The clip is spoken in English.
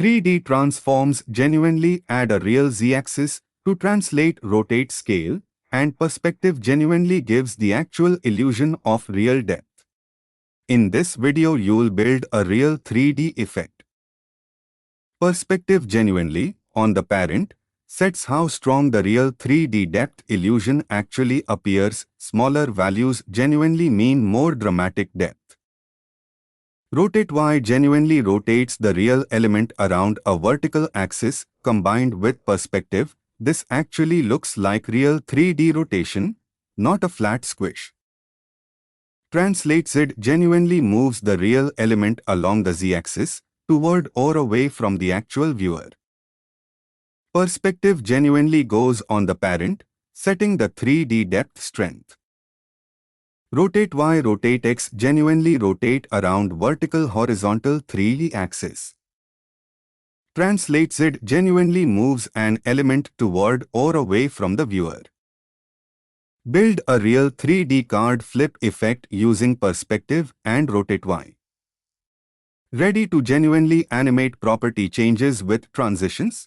3D transforms genuinely add a real z-axis to translate rotate scale, and perspective genuinely gives the actual illusion of real depth. In this video you'll build a real 3D effect. Perspective genuinely, on the parent, sets how strong the real 3D depth illusion actually appears. Smaller values genuinely mean more dramatic depth. rotateY genuinely rotates the real element around a vertical axis combined with perspective. This actually looks like real 3D rotation, not a flat squish. translateZ genuinely moves the real element along the z-axis, toward or away from the actual viewer. Perspective genuinely goes on the parent, setting the 3D depth strength. rotateY rotateX genuinely rotate around vertical horizontal 3D axis. translateZ genuinely moves an element toward or away from the viewer. Build a real 3D card flip effect using perspective and rotateY. Ready to genuinely animate property changes with transitions?